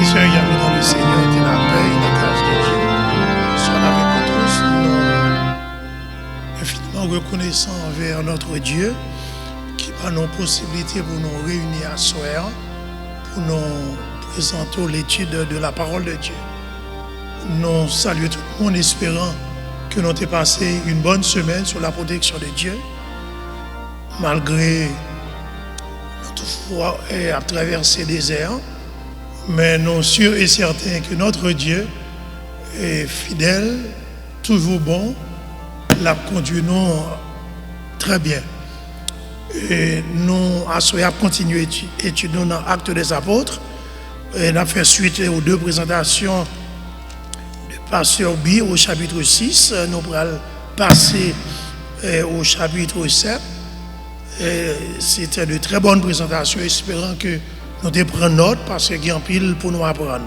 Seigneur, il y a dans le Seigneur que la paix et la grâce de Dieu soient avec nous tous. Nous infiniment reconnaissants envers notre Dieu qui a nos possibilités pour nous réunir à soir, pour nous présenter l'étude de la parole de Dieu. Nous saluons tout le monde espérant que nous avons passé une bonne semaine sous la protection de Dieu, malgré notre foi à traverser des airs. Mais nous sommes sûrs et certains que notre Dieu est fidèle, toujours bon, l'a conduit nous très bien. Et nous avons continué à étudier dans l'Acte des Apôtres. Et nous avons fait suite aux deux présentations de Pasteur B au chapitre 6. Nous allons passer au chapitre 7. C'était de très bonnes présentations, espérant que nous devons prendre note parce qu'il y a un pile pour nous apprendre.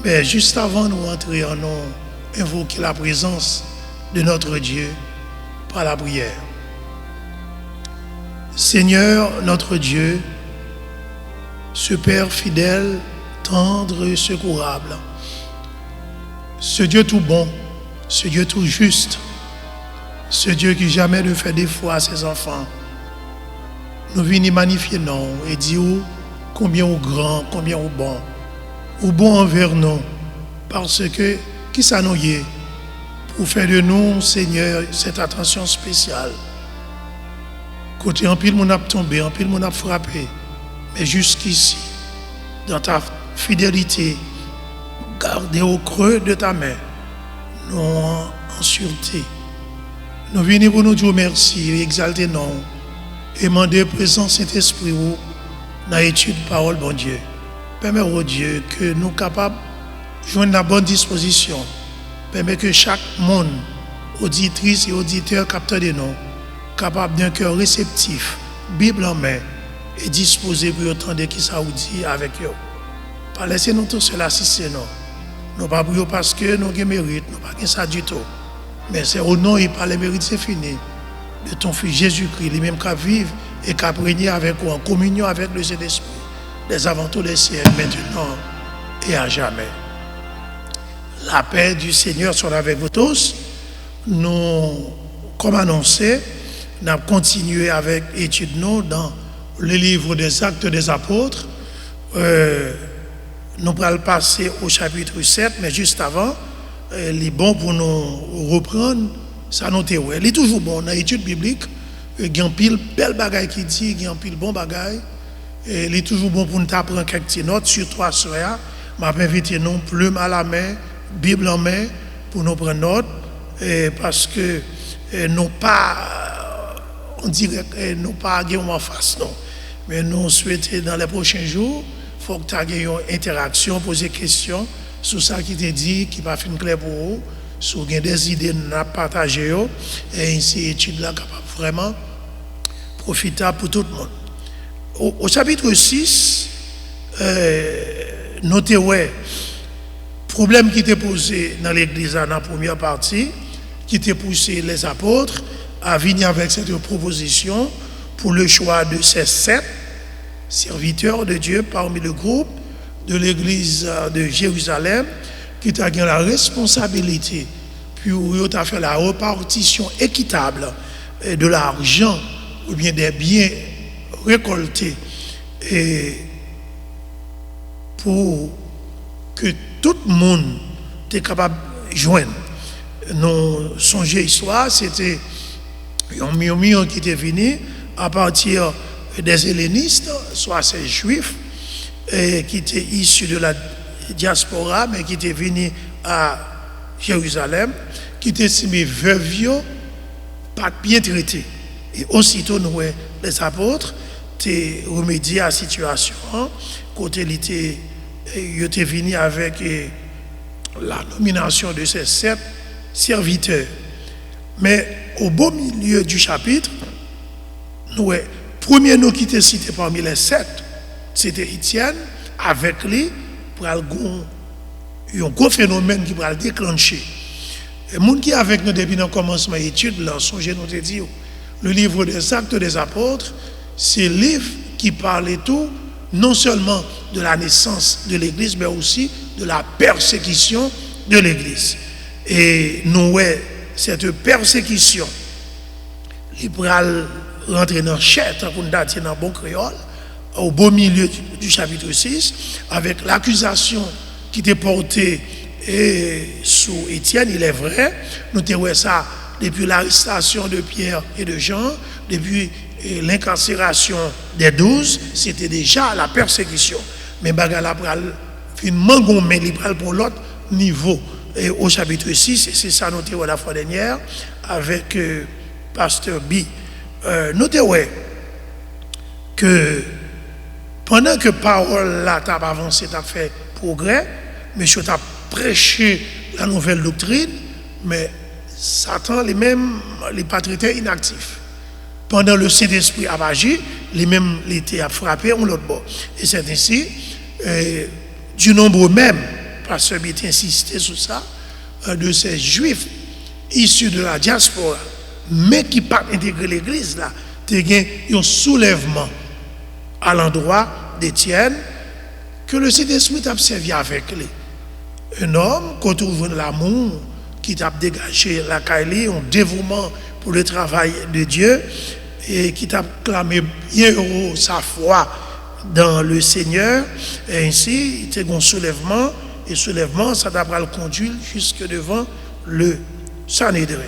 Mais juste avant de nous entrer, nous invoquer la présence de notre Dieu par la prière. Seigneur, notre Dieu, ce Père fidèle, tendre et secourable, ce Dieu tout bon, ce Dieu tout juste, ce Dieu qui jamais ne fait défaut à ses enfants, nous venons magnifier non et dire combien au grand, combien au bon envers nous, parce que qui ça nous y est pour faire de nous, Seigneur, cette attention spéciale. Côté en pile, mon a tombé, en pile, mon a frappé, mais jusqu'ici, dans ta fidélité, gardez au creux de ta main, nous en sûreté. Nous venons pour nous dire merci et exalter non, et demander présent Saint-Esprit dans l'étude de parole, bon Dieu. Permets au Dieu que nous soyons capables de joindre la bonne disposition. Permets que chaque monde, auditrice et auditeur, capteur de nous, capable d'un cœur réceptif, Bible en main, et disposé pour entendre qui ça vous dit avec eux. Pas laisser nous tout cela si c'est non. Nous pas prions parce que nous avons mérite, nous pas ça du tout. Mais c'est au nom et par les mérites, c'est fini. De ton Fils Jésus-Christ, lui-même qui vive et qui a régné avec vous en communion avec le Saint-Esprit, les aventures des ciels, maintenant et à jamais. La paix du Seigneur soit avec vous tous. Nous, comme annoncé, nous avons continué avec l'étude dans le livre des Actes des Apôtres. Nous allons passer au chapitre 7, mais juste avant, il est bon pour nous reprendre. Ça nous est il est toujours bon dans l'étude biblique. Il y a un pile belle bagaille qui dit, il y a un pile bon bagaille. Il est toujours bon pour nous apprendre quelques notes, surtout à cela. Je m'invite nous plume à la main, Bible en main, pour nous prendre note. Parce que nous pas, on dirait que nous pas en face, non. Mais nous souhaitons dans les prochains jours, il faut que tu aies une interaction, poser des questions sur ça qui te dit, qui va faire clair pour vous. Si vous avez des idées à partager, et ainsi l'étude là capable vraiment profitable pour tout le monde. Au chapitre 6, notez le problème qui était posé dans l'église dans la première partie, qui était poussé les apôtres à venir avec cette proposition pour le choix de ces 7 serviteurs de Dieu parmi le groupe de l'église de Jérusalem, qui a gagné la responsabilité, puis il a fait la répartition équitable de l'argent ou bien des biens récoltés et pour que tout le monde soit capable de joindre. Nous songeons histoire, c'était un million qui était venu à partir des hellénistes, soit ces juifs, qui étaient issus de la diaspora, mais qui était venu à Jérusalem, qui était estimé veuve, pas bien traité. Et aussitôt, nous, les apôtres, étaient remédiés à la situation. Côté, ils étaient venus avec la nomination de ces 7 serviteurs. Mais au beau milieu du chapitre, nous, premier nom qui était cité parmi les 7, c'était Étienne, avec lui, pour un gros phénomène qui va le déclencher. Et les gens qui avec nous depuis le commencement de l'étude, là, songez nous te dire, le livre des Actes des Apôtres, c'est le livre qui parle tout, non seulement de la naissance de l'Église, mais aussi de la persécution de l'Église. Et nous, ouais, cette persécution, il pourra rentrer dans le chair, pour nous dire dans bon créole, au beau milieu du chapitre 6, avec l'accusation qui était portée sous Étienne. Il est vrai, nous avons ça depuis l'arrestation de Pierre et de Jean, depuis l'incarcération des 12, c'était déjà la persécution. Mais Bagala pral fin mangon mais il pral pour l'autre niveau. Et au chapitre 6, et c'est ça noté la fois dernière avec pasteur B. Notez que pendant que parole là t'a avancé, t'a fait progrès, monsieur t'a prêché la nouvelle doctrine, mais Satan lui-même les pas traité inactif. Pendant le Saint-Esprit a agi, lui-même l'été a frappé on l'autre bord. Et c'est ainsi, du nombre même, parce que j'ai insisté sur ça, de ces juifs issus de la diaspora, mais qui pas intégré l'église là, il y a un soulèvement à l'endroit d'Étienne que le Saint-Esprit a servi avec lui. Un homme qui trouve l'amour, qui t'a dégagé la caille, un dévouement pour le travail de Dieu et qui t'a clamé bien heureux sa foi dans le Seigneur. Et ainsi, il y a un soulèvement, et soulèvement, ça t'a le conduire jusque devant le Sanhédrin.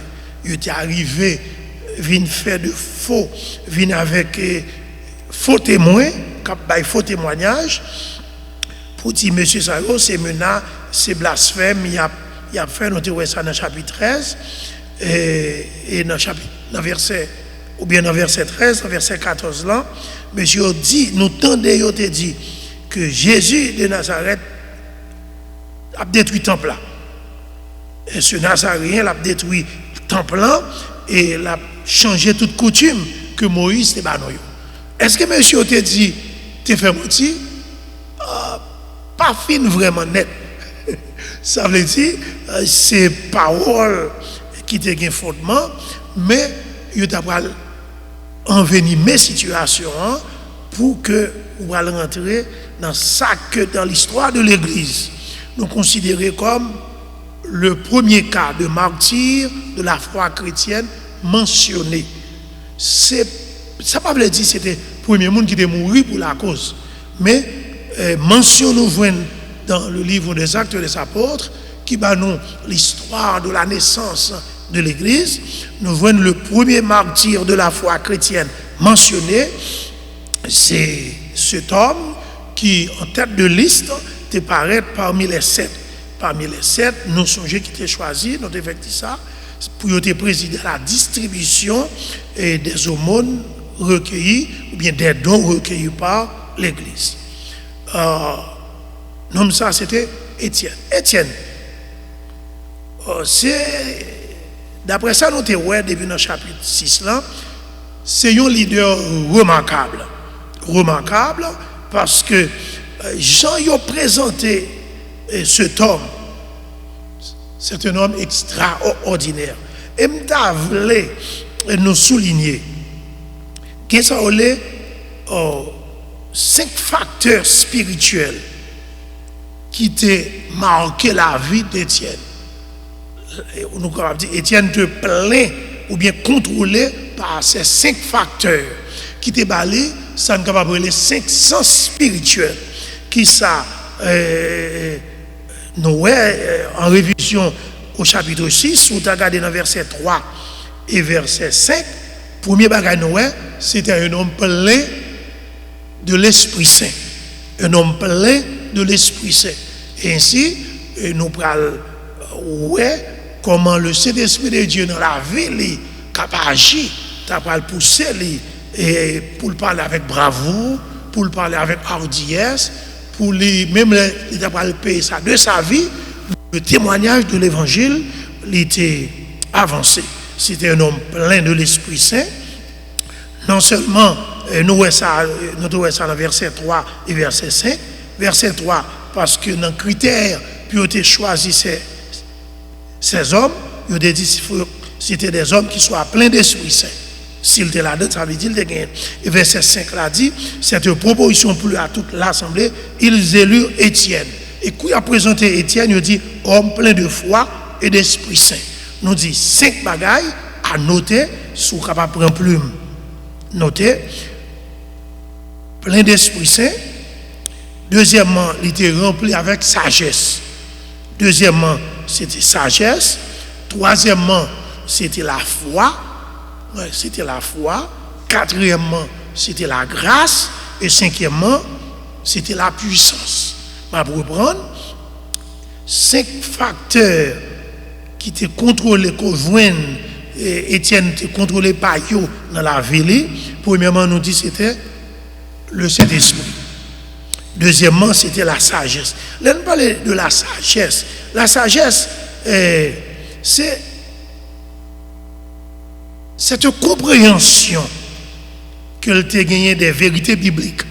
Il est arrivé, vient faire de faux, vient avec faux témoins, faux témoignages, pour dire, monsieur Sayo, c'est menace, c'est blasphème, il a fait, nous ça dans le chapitre 13, et dans verset, ou bien dans verset 13, dans verset 14 là, monsieur dit, nous tendez, te dit, que Jésus de Nazareth a détruit le temple là. Et ce Nazaréen a détruit le temple là, et il a changé toute coutume que Moïse te banoyo. Est-ce que monsieur te dit, te fait mentir? Pas fin vraiment net. Ça veut dire, c'est parole qui te gagne fondement, mais il t'a envenimer situation pour que vous allez rentrer dans ça que dans l'histoire de l'Église, nous considérons comme le premier cas de martyr de la foi chrétienne mentionné. Ça ne veut pas dire que c'était le premier monde qui était mort pour la cause, mais mention nous voyons dans le livre des Actes des Apôtres qui bat nous l'histoire de la naissance de l'Église. Nous voyons le premier martyr de la foi chrétienne mentionné, c'est cet homme qui en tête de liste te paraît parmi les 7. Parmi les 7, nous songeons qui étaient choisis, nous avons fait ça, pour te présider à la distribution des aumônes recueillies ou bien des dons recueillis par l'Église. Non, ça c'était Étienne. Étienne, c'est, d'après ça, nous avons vu depuis le chapitre 6 là, c'est un leader remarquable. Remarquable parce que Jean a présenté cet homme. C'est un homme extraordinaire. Et je voulais nous souligner qu'il y a 5 facteurs spirituels qui ont marqué la vie d'Étienne. Nous pouvons dire Étienne te plaint ou bien contrôlé par ces 5 facteurs qui te balé, ça nous capable les 5 sens spirituels qui ça nous en révision au chapitre 6, où tu as regardé dans verset 3 et verset 5, premier bagage Noé, c'était un homme plein de l'Esprit Saint. Un homme plein de l'Esprit Saint. Et ainsi, nous parlons comment le Saint-Esprit de Dieu dans la vie, capable d'agir, capable de pousser, et pour le parler avec bravoure, pour le parler avec hardiesse, pour même il capable de payer ça de sa vie, le témoignage de l'Évangile, il était avancé. C'était un homme plein de l'Esprit Saint. Non seulement, nous voyons ça dans verset 3 et verset 5. Verset 3, parce que dans le critère, puis on a choisi ces hommes, il a dit c'était des hommes qui soient pleins d'Esprit Saint. S'il était là-dedans, ça veut dire qu'il était gagné. Et verset 5 là dit, cette proposition plut à toute l'assemblée, ils élurent Étienne. Et quand il a présenté Étienne, il dit, homme plein de foi et d'Esprit Saint. Nous dit 5 bagailles à noter, si vous capable prendre plume. Noter, plein d'Esprit Saint. Deuxièmement, il était rempli avec sagesse. Deuxièmement, c'était sagesse. Troisièmement, c'était la foi. Ouais, c'était la foi. Quatrièmement, c'était la grâce. Et cinquièmement, c'était la puissance. Je vais reprendre. 5 facteurs qui te contrôlent, qu'on joigne, Étienne te contrôlé par eux dans la ville. Premièrement, nous dit c'était le Saint-Esprit. Deuxièmement, c'était la sagesse. Là, nous parlons de la sagesse. La sagesse, c'est cette compréhension qu'elle t'a gagné des vérités bibliques.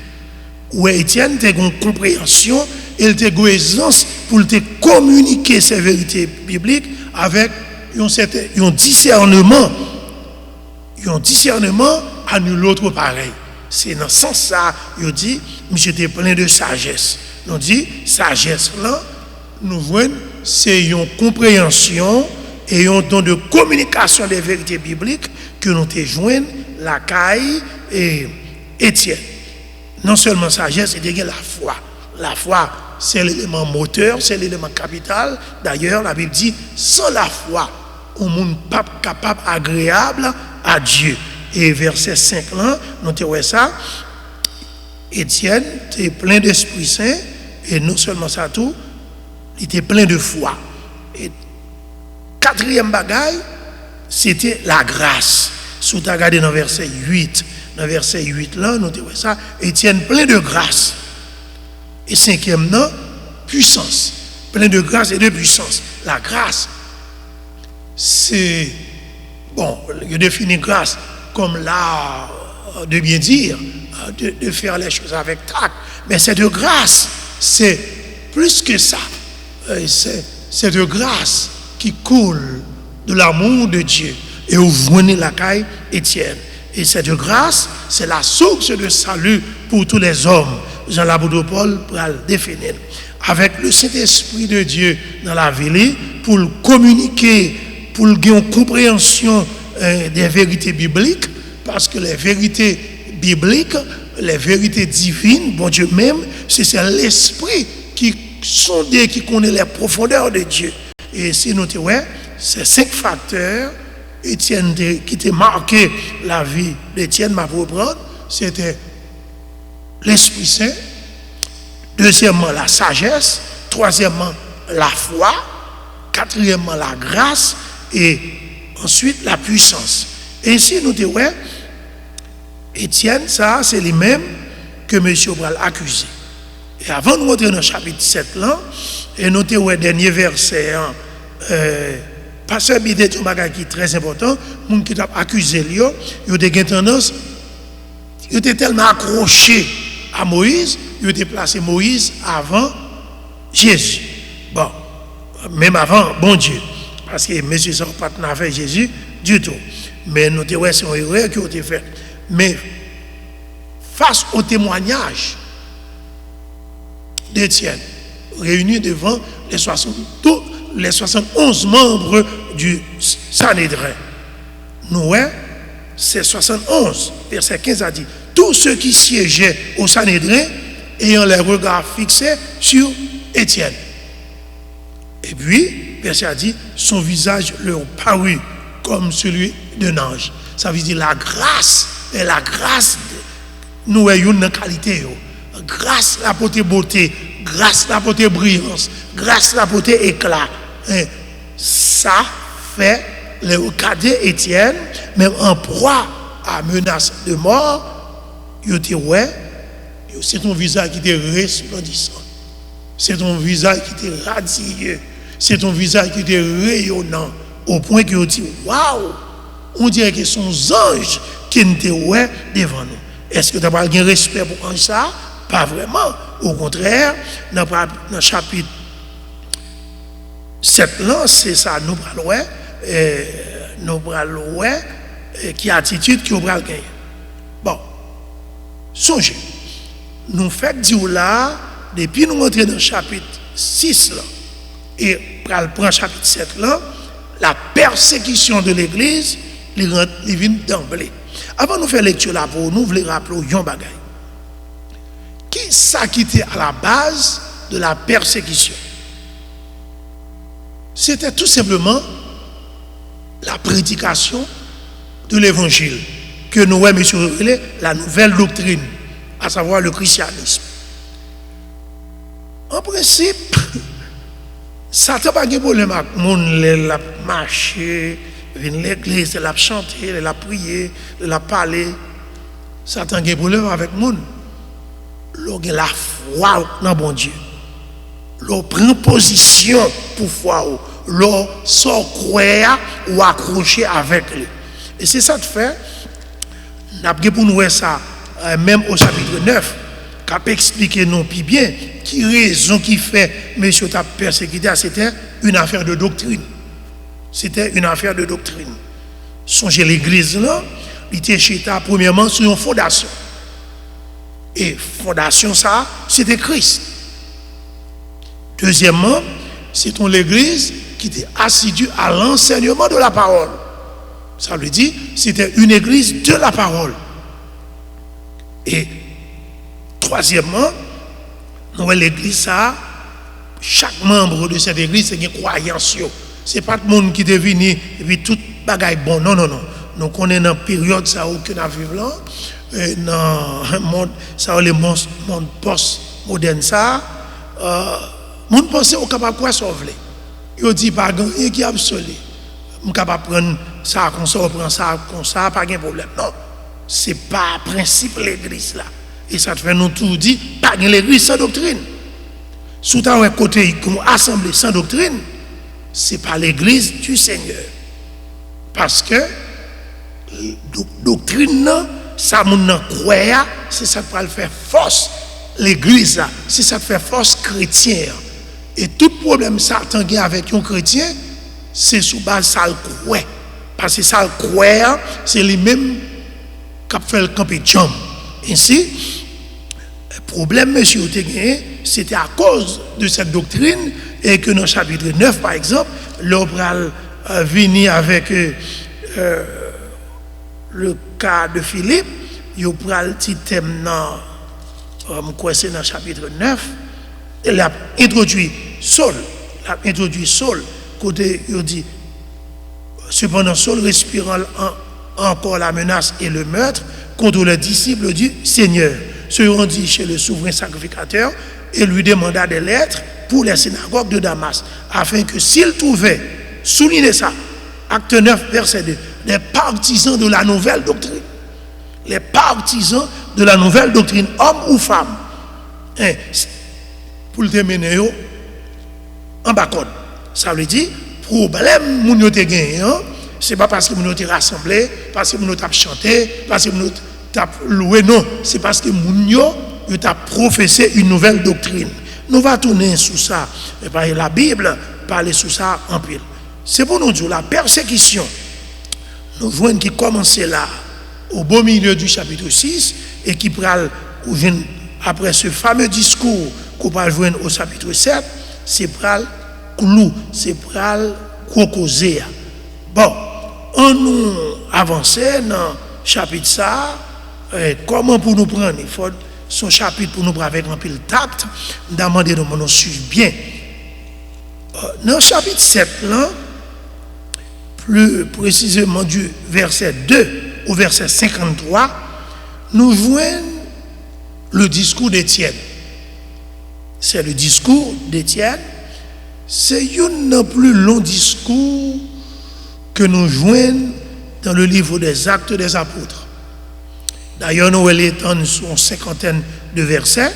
Où Étienne t'a une compréhension, il t'a une aisance pour te communiquer ces vérités bibliques avec un discernement. Un discernement à nul autre pareil. C'est dans ce sens ça, il dit, j'étais plein de sagesse. Nous dit, sagesse là, nous voyons, c'est une compréhension et un don de communication des vérités bibliques que nous te joignons, la caille et Étienne. Non seulement sagesse, c'est la foi. La foi, c'est l'élément moteur, c'est l'élément capital. D'ailleurs, la Bible dit, sans la foi, on n'est pas capable, agréable à Dieu. Et verset 5 là, nous avons ça. Étienne était plein d'Esprit Saint, et non seulement ça tout, il était plein de foi. Et quatrième bagaille, c'était la grâce. Si tu as regardé dans verset 8, là, nous avons ça, Étienne plein de grâce. Et cinquième, non, puissance. Plein de grâce et de puissance. La grâce, c'est, bon, je définis grâce comme l'art de bien dire, de faire les choses avec tact. Mais cette grâce, c'est plus que ça. C'est cette grâce qui coule de l'amour de Dieu. Et où venez la caille Étienne. Et cette grâce, c'est la source de salut pour tous les hommes. Jean l'apôtre Paul pour le définir. Avec le Saint-Esprit de Dieu dans la ville, pour le communiquer, pour le gagner une compréhension des vérités bibliques, parce que les vérités bibliques, les vérités divines, bon Dieu même, c'est l'Esprit qui sonde, qui connaît les profondeurs de Dieu. Et si nous disons, ouais, ces 5 facteurs, Étienne qui t'a marqué la vie d'Étienne, m'a reprendre, c'était l'Esprit Saint, deuxièmement la sagesse, troisièmement la foi, quatrièmement la grâce et ensuite la puissance. Et ici nous disons, ouais, Étienne, ça c'est lui-même que M. Bral accusé. Et avant de rentrer dans le chapitre 7 là, et nous disons, ouais, dernier verset, Pasteur Bidet, un bagage qui est très important, les gens qui t'ont accusé, ils ont des tendances, ils étaient tellement accrochés à Moïse, ils ont déplacé Moïse avant Jésus. Bon, même avant, bon Dieu. Parce que monsieur ne pas avec Jésus du tout. Mais nous avons c'est une erreur qui a été faite. Mais face au témoignage d'Étienne, réunis devant les 71 membres du Sanhédrin, nous, c'est 71, verset 15 a dit, tous ceux qui siégeaient au Sanhédrin ayant les regards fixés sur Étienne. Et puis, verset a dit, son visage leur parut comme celui d'un ange. Ça veut dire la grâce, et la grâce, nous ayons une qualité. Grâce la beauté beauté, grâce la beauté brillance, grâce la beauté éclat. Et ça fait le regarder Étienne, même en proie à menace de mort, il dit ouais, c'est ton visage qui était resplendissant, c'est ton visage qui était radieux, c'est ton visage qui était rayonnant, au point qu'il dit waouh, on dirait que sont anges qui étaient ouais devant nous. Est-ce que tu as pas un respect pour ça? Pas vraiment. Au contraire, dans le chapitre 7 là, c'est ça, nous parlons, qui attitude qui va gagner. Bon, songez, nous faisons dire là, depuis nous entrer dans le chapitre 6 là, et prend le chapitre 7 là, la persécution de l'Église, il vient d'emblée. Avant de faire lecture là pour nous, voulons rappeler un bagage. Qui ça qui était à la base de la persécution? C'était tout simplement la prédication de l'évangile que nous voyons, monsieur, la nouvelle doctrine, à savoir le christianisme. En principe, Satan n'a pas de problème avec le monde, il a marché, il a l'église, il a chanté, il a prié, il a parlé. Satan a de problème avec le monde. Il a la foi dans bon Dieu. Il prend position pour foi. Il sort croire ou accrocher avec lui. Et c'est ça que fait. Nous avons pour nous ça, même au chapitre 9, qui a expliqué non plus bien. Qui raison qui fait monsieur t'a persécuté, c'était une affaire de doctrine. C'était une affaire de doctrine. Songez l'église là, il était chita premièrement sur une fondation. Et fondation ça, c'était Christ. Deuxièmement, c'est l'église qui était assidue à l'enseignement de la parole. Ça veut dire, c'était une église de la parole. Et troisièmement, l'église, ça, chaque membre de cette église, c'est une croyance. Ce n'est pas tout le monde qui est venu et puis tout bagaille bon. Non, non, non. Nous connaissons dans la période ça où nous vivons là, dans le monde, ça, le monde post-moderne, ça, le monde pense au capable de quoi sauver. Il dit pas rien qui est absolu. Je suis capable de prendre ça comme ça, prendre ça comme ça, pas de problème. Non, ce n'est pas le principe de l'église là. Et ça te fait nous tout dire, pas de l'église sans doctrine. Sous un côté, comme assemblée sans doctrine, ce n'est pas l'église du Seigneur. Parce que doctrine, ça nous croit, c'est ça qui va faire force l'église là, c'est ça qui fait force chrétienne. Et tout problème Satan qui avec un chrétien, c'est sous base ça le croit. Parce que ça le croit, c'est lui-même qui fait le camper jump. Ainsi, le problème, monsieur, c'était à cause de cette doctrine et que dans le chapitre 9, par exemple, l'Obral venu avec le cas de Philippe, il a le petit thème dans le chapitre 9, il a introduit Saul. Il a introduit Saul, côté, il dit, cependant, Saul respirant encore la menace et le meurtre contre les disciples du Seigneur, se rendit chez le souverain sacrificateur et lui demanda des lettres pour les synagogues de Damas, afin que s'il trouvait, soulignez ça, acte 9, verset 2, des partisans de la nouvelle doctrine, les partisans de la nouvelle doctrine, hommes ou femmes, pour le terminer, en bas code. Ça veut dire, problème, nous avons gagné, ce n'est pas parce que nous avons rassemblé, parce que nous avons chanté, parce que nous avons loué, non, c'est parce que nous avons professé une nouvelle doctrine. Nous allons tourner sur ça, et la Bible parle sur ça en pile. C'est pour nous dire, la persécution, nous voyons qui commence là, au beau milieu du chapitre 6, et qui parle, après ce fameux discours qu'on va voir au chapitre 7, c'est pral clou, c'est pral crocosé. Bon, on nous avancer dans le chapitre ça, comment pour nous prendre, il faut son chapitre pour nous prendre avec un peu de tact, demander de nous suivre bien. Dans le chapitre 7, là, plus précisément du verset 2 au verset 53, nous voyons le discours d'Étienne. C'est le discours d'Étienne. C'est un plus long discours que nous joignons dans le livre des Actes des Apôtres. D'ailleurs, nous l'étendons sur une cinquantaine de versets.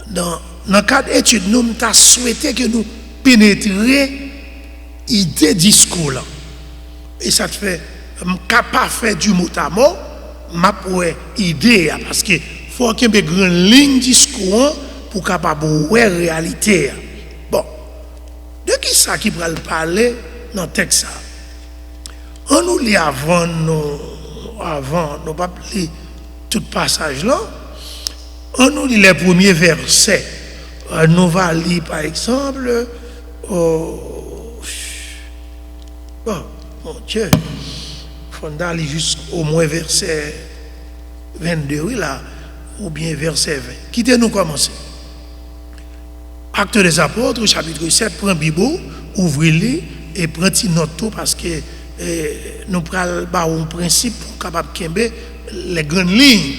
Dans le cadre d'étude, nous avons souhaité que nous pénétrions l'idée discours là. Et ça te fait, je ne suis pas faire du mot à mot, ma idée, parce qu'il faut qu'il y ait une grande ligne discours pour capable voir la réalité. Bon, de qui ça qui va parler dans le texte ça? On nous nous lisons avant nous pas lire tout passage là, on nous lit les premiers versets. Nous va lire par exemple bon, mon Dieu, il faut aller jusqu'au moins verset 22, oui, là, ou bien verset 20. Quittez-nous commencer. Actes des Apôtres, chapitre 7, prends Bible, ouvrez-le et prenez note parce que nous prenons un principe pour capable de les grandes lignes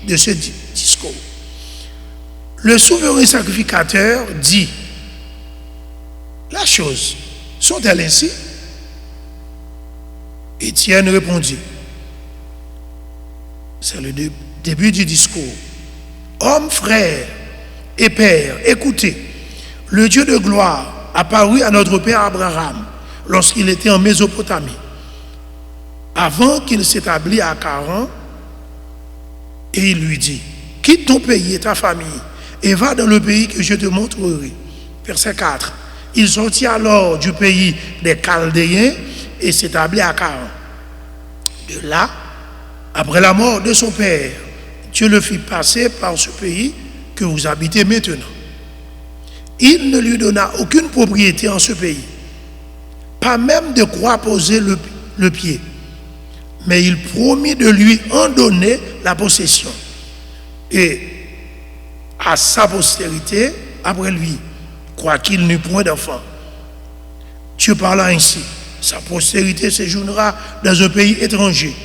de ce discours. Le souverain sacrificateur dit, la chose, sont-elles ainsi? Étienne répondit, c'est le début du discours. Hommes, frères et pères, écoutez, le Dieu de gloire apparut à notre père Abraham lorsqu'il était en Mésopotamie, avant qu'il s'établisse à Charan, et il lui dit, quitte ton pays et ta famille, et va dans le pays que je te montrerai. Verset 4. Il sortit alors du pays des Chaldéens et s'établit à Charan. De là, après la mort de son père, Dieu le fit passer par ce pays que vous habitez maintenant. Il ne lui donna aucune propriété en ce pays, pas même de quoi poser le pied, mais il promit de lui en donner la possession. Et à sa postérité, après lui, quoiqu'il n'eût point d'enfant. Dieu parla ainsi, sa postérité séjournera dans un pays étranger.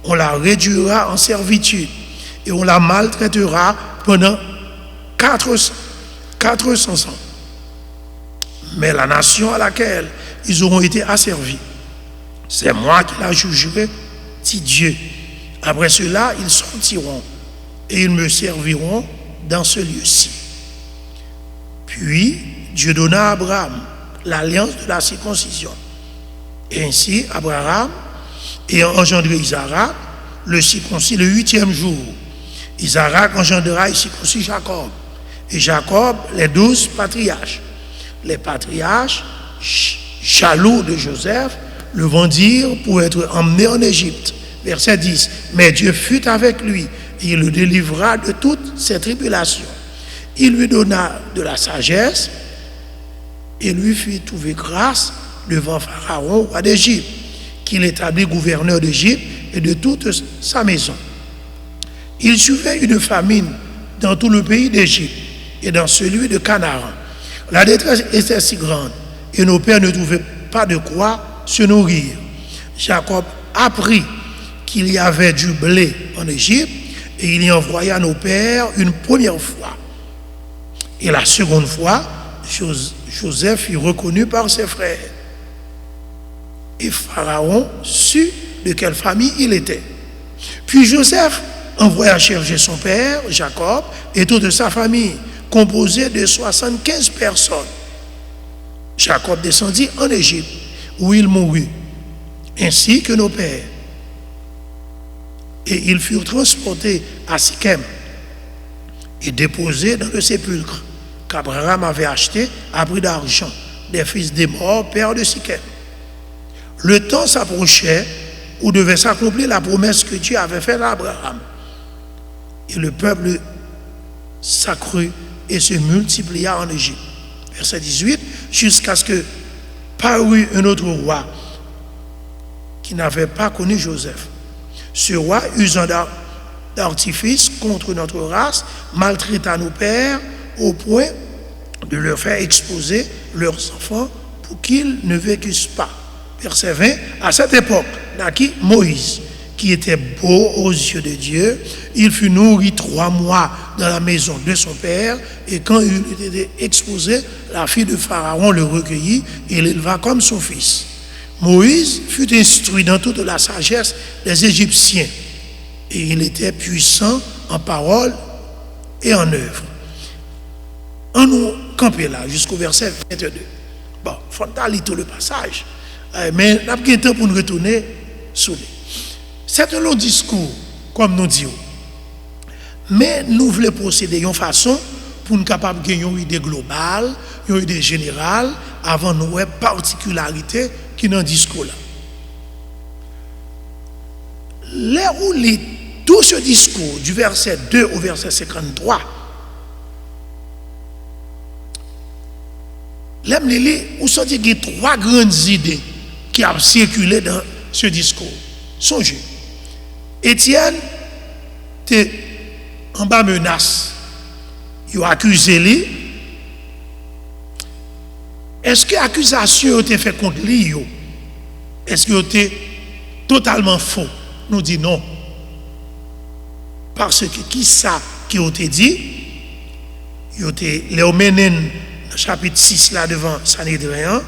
On la réduira en servitude et on la maltraitera pendant 400 ans. Mais la nation à laquelle ils auront été asservis, c'est moi qui la jugerai, dit Dieu. Après cela, ils sortiront et ils me serviront dans ce lieu-ci. Puis, Dieu donna à Abraham l'alliance de la circoncision. Et ainsi, Abraham, ayant engendré Isaac, le circoncis le 8e jour. Isaac engendra et circoncis Jacob. Et Jacob, les 12 patriarches. Les patriarches, jaloux de Joseph, le vendirent pour être emmenés en Égypte. Verset 10. Mais Dieu fut avec lui et il le délivra de toutes ses tribulations. Il lui donna de la sagesse et lui fit trouver grâce devant Pharaon, roi d'Égypte, qu'il établit gouverneur d'Égypte et de toute sa maison. Il survint une famine dans tout le pays d'Égypte et dans celui de Canaan. La détresse était si grande et nos pères ne trouvaient pas de quoi se nourrir. Jacob apprit qu'il y avait du blé en Égypte et il y envoya nos pères une première fois. Et la seconde fois, Joseph fut reconnu par ses frères. Et Pharaon sut de quelle famille il était. Puis Joseph envoya chercher son père, Jacob, et toute sa famille, composée de 75 personnes. Jacob descendit en Égypte, où il mourut, ainsi que nos pères. Et ils furent transportés à Sichem et déposés dans le sépulcre qu'Abraham avait acheté à prix d'argent des fils des morts, pères de Sichem. Le temps s'approchait où devait s'accomplir la promesse que Dieu avait faite à Abraham. Et le peuple s'accrut et se multiplia en Égypte. Verset 18, jusqu'à ce que parut un autre roi qui n'avait pas connu Joseph. Ce roi, usant d'artifice contre notre race, maltraita nos pères au point de leur faire exposer leurs enfants pour qu'ils ne vécussent pas. Verset 20, à cette époque naquit Moïse, qui était beau aux yeux de Dieu. Il fut nourri 3 mois dans la maison de son père, et quand il était exposé, la fille de Pharaon le recueillit et l'éleva comme son fils. Moïse fut instruit dans toute la sagesse des Égyptiens, et il était puissant en parole et en œuvre. On nous camper là jusqu'au verset 22. Bon, il faut lire tout le passage, mais nous avons un temps pour nous retourner sous lui. C'est un long discours, comme nous disons. Mais nous voulons procéder d'une façon pour nous capables de gagner une idée globale, une idée générale, avant nous avoir particularité qui est dans le discours là. là où lit tout ce discours du verset 2 au verset 53, là où sont dit qu'il y a trois grandes idées qui ont circulé dans ce discours. Songez, Étienne était en bas menace. Il a accusé lui. Est-ce que l'accusation a été faite contre lui? Est-ce qu'il a été totalement faux? Nous dit non. Parce que qui ça qui a été dit? Il a été Léoménine, chapitre 6 là devant Sanhédrin.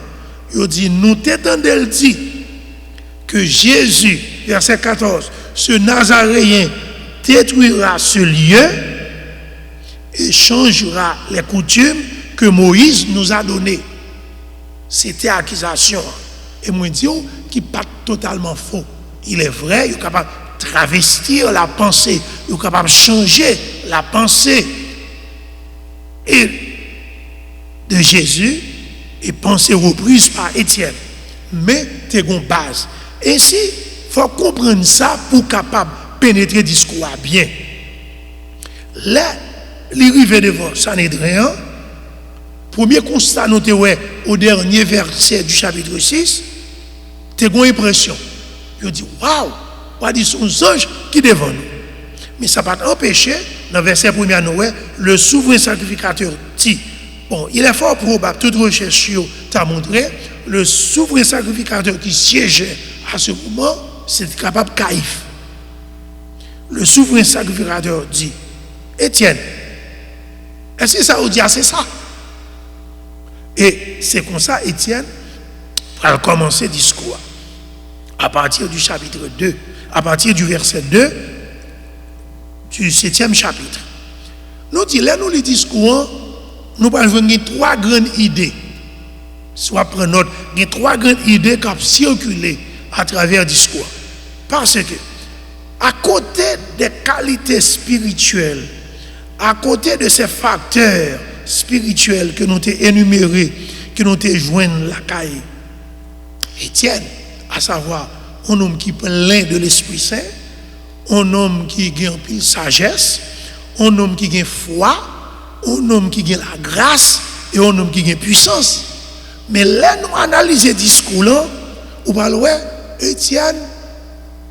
Il a dit, nous t'étendons dit que Jésus, verset 14, ce Nazaréen détruira ce lieu et changera les coutumes que Moïse nous a données. C'était accusation. Et moi, je dis qui n'est pas totalement faux. Il est vrai, il est capable de travestir la pensée, il est capable de changer la pensée et de Jésus et pensée reprise par Étienne. Mais c'est une base. Ainsi, il faut comprendre ça pour capable pénétrer le discours bien. Là, l'arrivée devant Sanhédrin, premier constat noté au dernier verset du chapitre 6, tu as une impression. Il dit, waouh, on dit son ange qui devant nous. Mais ça va empêcher, dans le verset 1er, le souverain sacrificateur dit, bon, il est fort probable, toute recherche t'a montré, le souverain sacrificateur qui siégeait à ce moment, c'est capable Caïphe. Le souverain sacrificateur dit, Étienne, est-ce que ça vous dit c'est ça? Et c'est comme ça, Étienne va commencer le discours. À partir du chapitre 2, à partir du verset 2 du 7e chapitre. Nous disons, là, nous, le discours, nous parlons de trois grandes idées. Soit prendre note, il y a trois grandes idées qui ont circulé à travers le discours. Parce que, à côté des qualités spirituelles, à côté de ces facteurs spirituels que nous avons énumérés, que nous avons joints la caille, Étienne, à savoir un homme qui est plein de l'Esprit Saint, un homme qui a une pile sagesse, un homme qui a foi, un homme qui a la grâce et un homme qui a puissance. Mais là, nous analysons le discours là, on parle, ouais, Étienne,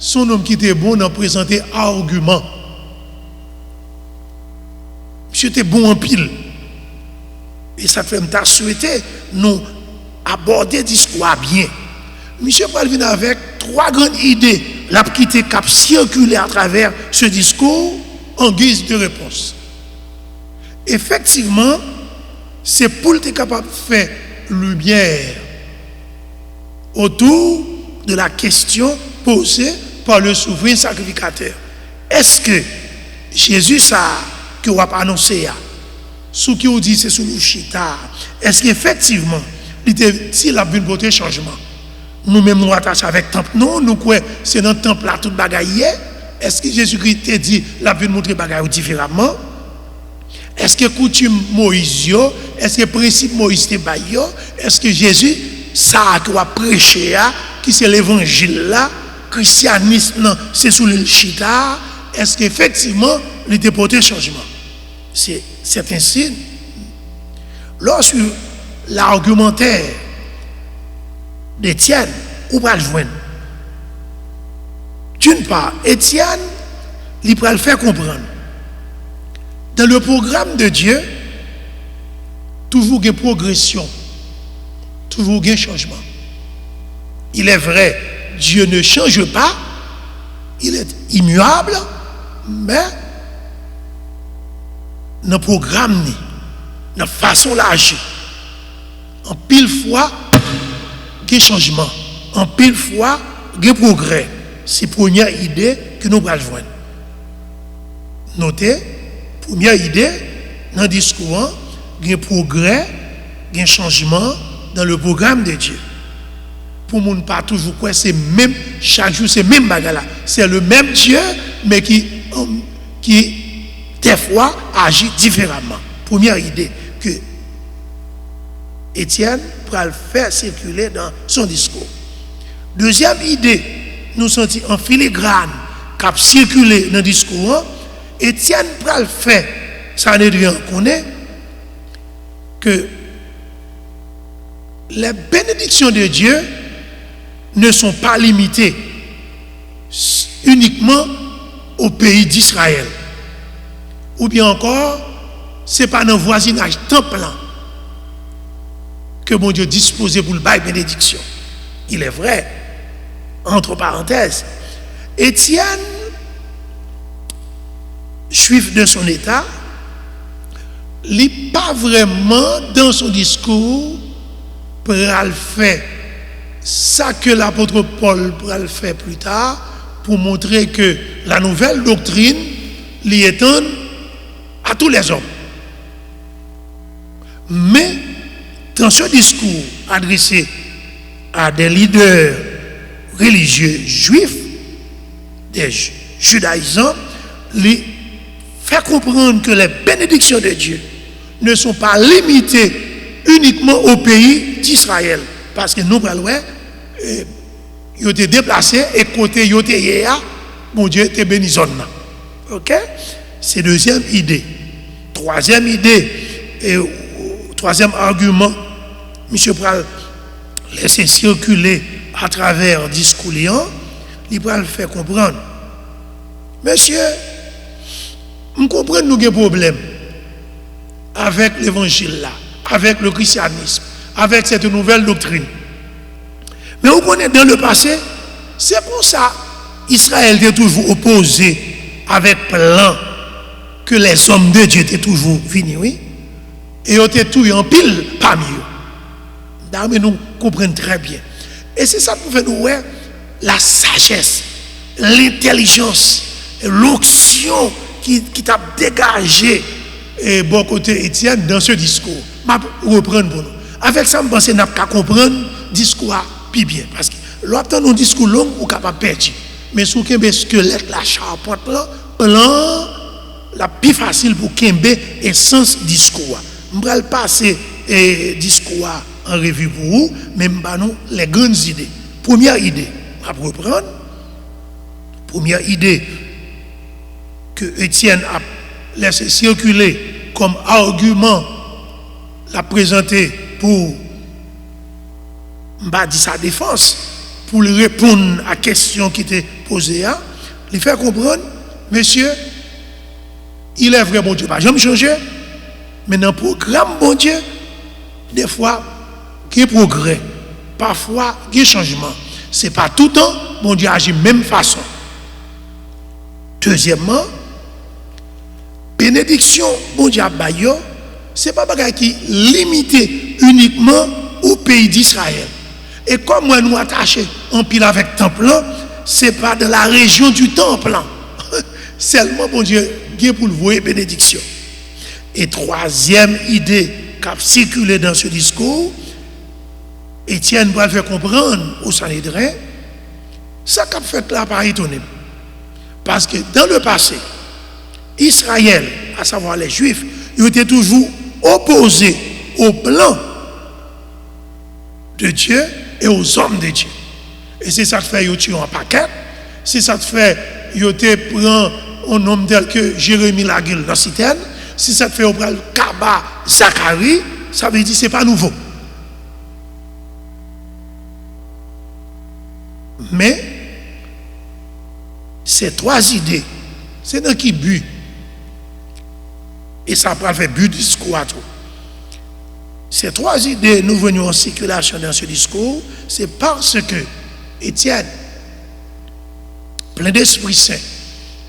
son homme qui était bon dans présenter argument. Monsieur était bon en pile. Et ça fait me souhaiter nous aborder le discours bien. Monsieur Paul vient avec trois grandes idées, la qui cap circuler à travers ce discours en guise de réponse. Effectivement, c'est pour être capable de faire lumière autour de la question posée par le souverain sacrificateur. Est-ce que Jésus ça que vous avez annoncé, ce qui vous dit c'est sous le chita, est-ce qu'effectivement, il a vu un changement? Nous-mêmes nous attachons avec le temple. Non, nous croyons c'est dans le temple là tout bagaille. Est-ce que Jésus-Christ t'a dit la vie de montrer bagaille différemment? Est-ce que coutume Moïse, est-ce que principe Moïse te baille? Est-ce que Jésus ça qui va prêcher qui c'est l'évangile là, christianisme c'est sous le chita? Est-ce qu'effectivement il a porté changement? C'est ainsi. Lorsque l'argumentaire d'Étienne, où va le joindre? D'une part, Étienne, il va le faire comprendre. Dans le programme de Dieu, toujours une progression, toujours un changement. Il est vrai, Dieu ne change pas, il est immuable, mais dans le programme, dans la façon d'agir, en pile fois, il y a changement. En pile fois, il y a progrès. C'est la première idée que nous allons joindre. Notez, première idée, dans le discours, il y a progrès, il y a changement dans le programme de Dieu. Pour nous, pas toujours quoi, c'est même, chaque jour, c'est même bagarre. C'est le même Dieu, mais qui des fois, agit différemment. Première idée que Étienne pourra le faire circuler dans son discours. Deuxième idée, nous sentons en filigrane a circulé dans le discours, Étienne pral fait, ça ne rien connaît, que les bénédictions de Dieu ne sont pas limitées uniquement au pays d'Israël. Ou bien encore, ce n'est pas dans le voisinage temple que mon Dieu disposé pour le bail bénédiction. Il est vrai, entre parenthèses, Étienne, juif de son état, n'est pas vraiment dans son discours pour le faire ça que l'apôtre Paul pourra le faire plus tard pour montrer que la nouvelle doctrine l'y étend à tous les hommes. Mais dans ce discours adressé à des leaders religieux juifs, des judaïsants, il fait comprendre que les bénédictions de Dieu ne sont pas limitées uniquement au pays d'Israël. Parce que nous, ils ont été déplacés et côté ils ont été mon Dieu était béni zone. Ok? C'est deuxième idée. Troisième idée, et troisième argument, M. Pral laisser circuler à travers le discours liant, il va le faire comprendre. Monsieur, nous comprenons nous des problèmes avec l'évangile là, avec le christianisme, avec cette nouvelle doctrine. Mais vous connaissez dans le passé, c'est pour ça Israël était toujours opposé avec plan que les hommes de Dieu étaient toujours venus, oui, et ils étaient tous en pile parmi eux. Mais nous comprenons très bien. Et c'est ça pour faire nous voir la sagesse, l'intelligence, l'onction qui t'a dégagé et bon côté Étienne dans ce discours. Je vais reprendre pour nous. Avec ça, je pense que nous avons comprendre le discours plus bien. Parce que l'autre un discours long, on est capable de perdre. Mais si vous avez squelette, la charpente, plan, la plus facile pour Kembe et sens discours. Je vais passer discours en revue pour vous, mais je vais les grandes idées. Première idée, je vais reprendre. Première idée que Étienne a laissé circuler comme argument, l'a présenté pour sa défense, pour lui répondre à la question qui était posée, lui faire comprendre, monsieur, il est vrai, bon Dieu, pas jamais changé, mais dans le programme, bon Dieu, des fois, il y a progrès, parfois, il y a changement. Ce n'est pas tout le temps, bon Dieu agit de la même façon. Deuxièmement, bénédiction, bon Dieu, ce n'est pas un bagage qui est limité uniquement au pays d'Israël. Et comme moi nous attachons en pile avec le temple, ce n'est pas de la région du temple. Seulement, bon Dieu, Dieu pour le voir bénédiction. Et troisième idée qui a circulé dans ce discours, Étienne va faire comprendre au Sanhédrin, ça qu'a fait là par étonné. Parce que dans le passé, Israël, à savoir les Juifs, ils étaient toujours opposés au plan de Dieu et aux hommes de Dieu. Et c'est ça qui fait qu'ils tuent en paquet. C'est ça qui fait qu'ils prennent un homme tel que Jérémie Laguille dans la citerne. C'est ça qui fait qu'ils prennent Kaba Zacharie. Ça veut dire que ce n'est pas nouveau. Mais ces trois idées, c'est dans qui but. Et ça va faire but du discours à tout. Ces trois idées, nous venions en circulation dans ce discours, c'est parce que Étienne, plein d'Esprit Saint,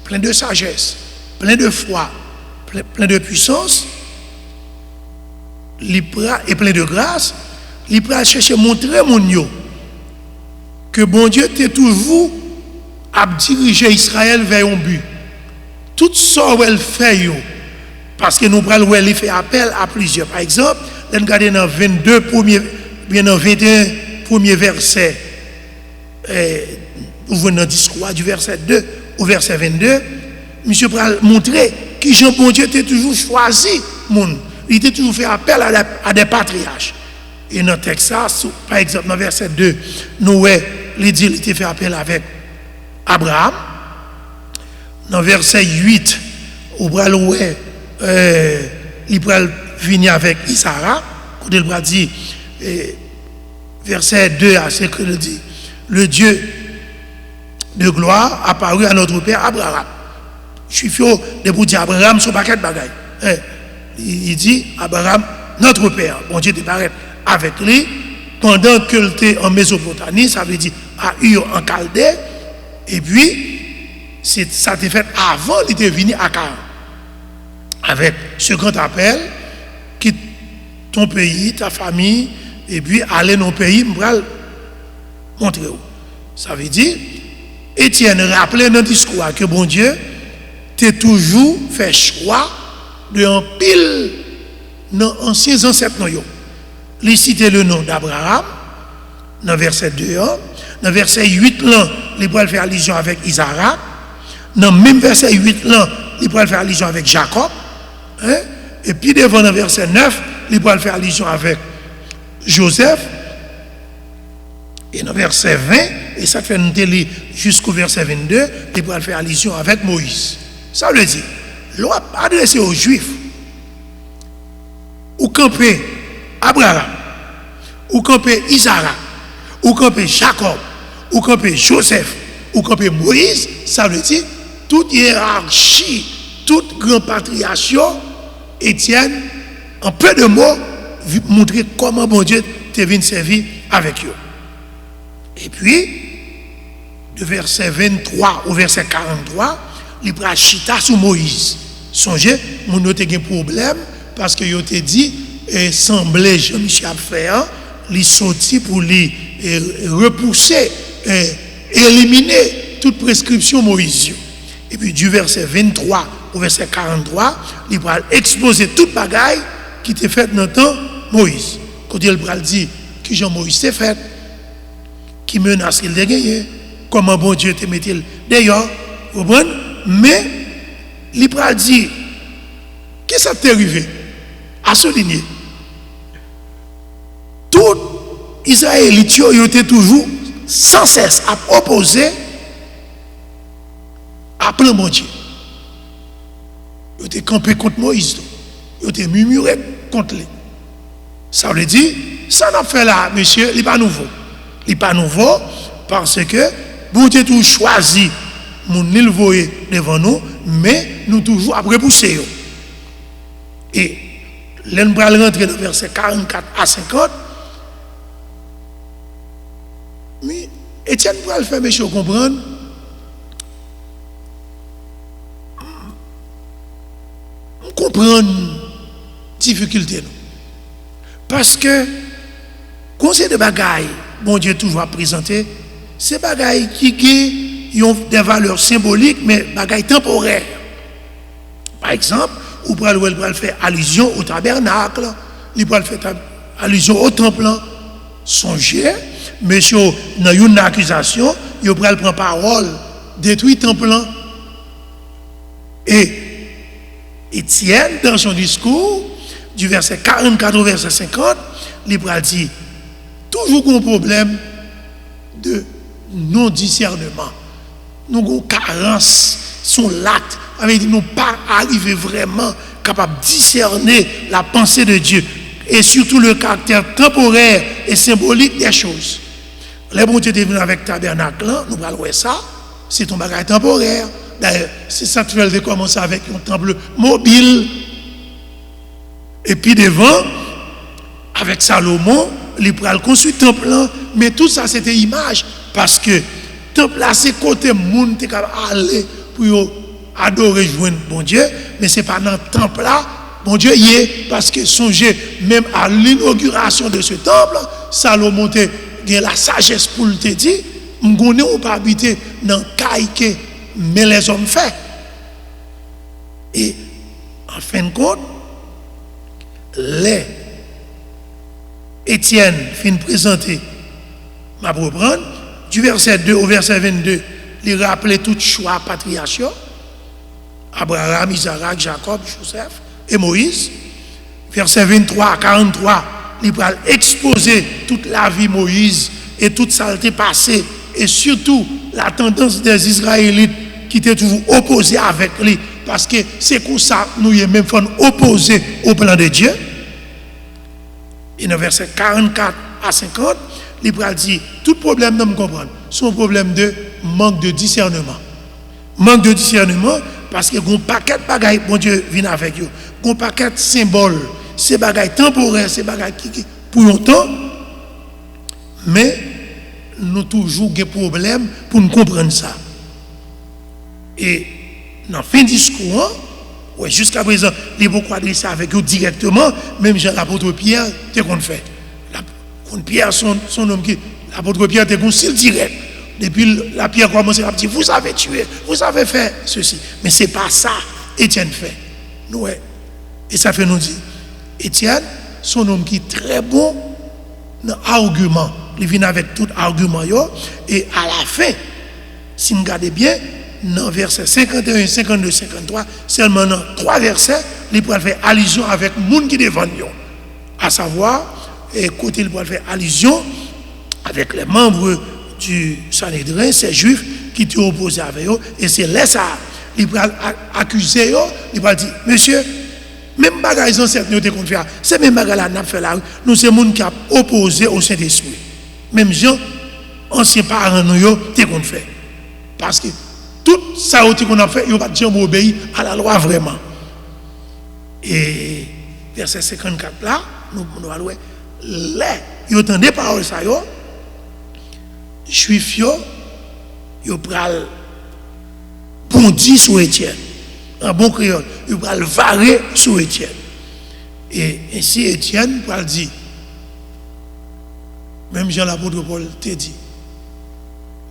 plein de sagesse, plein de foi, plein de puissance, et plein de grâce, il peut chercher à montrer mon Dieu que bon Dieu t'est toujours à diriger Israël vers un but. Tout ça où elle fait, parce que nous prenons il fait appel à plusieurs. Par exemple, nous regardons dans 22 premier, bien dans 21 premier verset, nous venons dans le discours du verset 2 au verset 22, monsieur pral montrer que Jean bon Dieu était toujours choisi monde. Il était toujours fait appel à des patriarches. Et dans le texte, par exemple, dans le verset 2, Noé, il dit qu'il était fait appel avec Abraham, dans verset 8, il va venir avec Isara, quand il va dire, verset 2 à ce que dit, le Dieu de gloire apparu à notre père Abraham. Je suis fier de vous dire Abraham son paquet de bagailles. Il dit Abraham, notre père, bon Dieu paraît avec lui pendant qu'il était en Mésopotamie, ça veut dire à Ur en Chaldée, et puis ça t'est fait avant il était venu à Canaan. Avec ce grand appel, quitte ton pays, ta famille, et puis aller dans le pays, je vais montrer où. Ça veut dire, Étienne rappelait dans le discours que bon Dieu, t'es toujours fait choix de un pile dans anciens ancêtres. Il citait le nom d'Abraham, dans verset 2, dans verset 8, il va faire allusion avec Isaac, dans le même verset 8, il va faire allusion avec Jacob, et puis devant le verset 9, il va faire allusion avec Joseph, et dans le verset 20, et ça fait une télé jusqu'au verset 22, il va faire allusion avec Moïse. Ça veut dire, l'on a adressé aux Juifs, ou camper Abraham, ou camper Isaac, ou camper Jacob, ou camper Joseph, ou camper Moïse, ça veut dire, toute hiérarchie, toute grande patriation, Étienne, en peu de mots, montrer comment bon Dieu te vient servir avec eux. Et puis, de verset 23 au verset 43, il prend chita sur Moïse. Songez, mon autre un problème parce que il te dit et semblait Jean-Michel faire, il sorti pour lui repousser et éliminer toute prescription Moïse. Et puis du verset 23 au verset 43, il va exposer toute bagaille qui était faite dans le temps Moïse. Quand il va dire que Jean-Moïse s'est fait, qui menace il de gagner, comment bon Dieu te met-il d'ailleurs, vous comprenez? Mais il va dire, qu'est-ce qui t'est arrivé? À souligner. Tout Israélite, il était toujours sans cesse à opposer à plein bon Dieu. Il était campé contre Moïse. Il était murmuré contre lui. Ça veut dire, ça n'a fait là, monsieur, il n'est pas nouveau. Il n'est pas nouveau parce que bon Dieu tout choisi mon niveau devant nous, mais nous toujours à repousser. Et l'on va rentrer dans verset 44 à 50. Mais Étienne va le faire, monsieur, comprendre. Comprendre difficulté nous. Parce que conseil de bagaille, bon Dieu toujours présenté, c'est bagaille qui ont des valeurs symboliques, mais bagaille temporaires. Par exemple, on peut faire allusion au tabernacle, il peut faire allusion au temple. Songez, monsieur, dans une accusation, il peut prendre parole, détruire le temple. Et Étienne, dans son discours, du verset 44 au verset 50, il va dire toujours un problème de non-discernement. Nous avons carence, son latte, avec nous pas arriver vraiment capable de discerner la pensée de Dieu et surtout le caractère temporaire et symbolique des choses. Les bon Dieu est venu avec tabernacle, nous allons voir ça, c'est ton bagage temporaire. D'ailleurs, c'est ça que tu veux commencer avec un temple mobile. Et puis devant, avec Salomon, il a construit le temple, mais tout ça c'était image, parce que le temple là, c'est côté monde qui peut aller pour adorer, joindre bon Dieu, mais ce n'est pas dans le temple là, bon Dieu y est, parce que songez, même à l'inauguration de ce temple, Salomon a la sagesse pour le dire, on ne peut pas habiter dans le caille mais les hommes font. Et en fin de compte, les Étienne fin présenter, ma reprendre, du verset 2 au verset 22, il rappelait tout choix patriarcal, Abraham, Isaac, Jacob, Joseph et Moïse. Verset 23 à 43, il va exposer toute la vie de Moïse et toute saleté passée, et surtout la tendance des Israélites était toujours opposé avec lui. Parce que c'est comme ça nous y même fait opposé au plan de Dieu. Et dans verset 44 à 50, il dit tout problème nous comprendre. C'est un problème de manque de discernement. Manque de discernement parce que un paquet de bagailles, bon Dieu vient avec eux. Un paquet de symboles, c'est bagailles temporaires, c'est bagailles qui pour longtemps. Mais nous toujours des problèmes pour nous comprendre ça. Et dans la fin du discours, ouais, jusqu'à présent, les beaucoup adressés avec eux directement, même Jean l'apôtre Pierre, c'est qu'on fait. L'apôtre Pierre, son homme qui, l'apôtre Pierre, c'est qu'on s'il direct. Depuis la Pierre commence à dire, vous avez tué, vous avez fait ceci. Mais ce n'est pas ça, Étienne fait. Nous, ouais. Et ça fait nous dire, Étienne, son homme qui est très bon dans l'argument. Il vient avec tout argument. Et à la fin, si vous regardez bien, dans versets 51, 52, 53, seulement dans 3 versets, il peut faire allusion avec le monde qui devant nous. À savoir, et côté il peut faire allusion avec les membres du Sanhédrin, ces juifs qui étaient opposés avec eux, et c'est là ça, il peut accuser eux, il peut dire, monsieur, même bagaille ancêtre nous qu'on fait, c'est même bagaille là n'a fait là, nous c'est monde qui a opposé au Saint-Esprit. Même gens anciens parents nous t'es qu'on fait. Parce que tout ça qu'on a fait, il pas jamais obéi à la loi vraiment. Et verset 54 là, nous allons les ils entendent des paroles ça yo juifs yo pral bondi sur Étienne. En bon créole, il pral varer sur Étienne. Et ainsi Étienne pral dit, même Jean l'apôtre Paul te dit,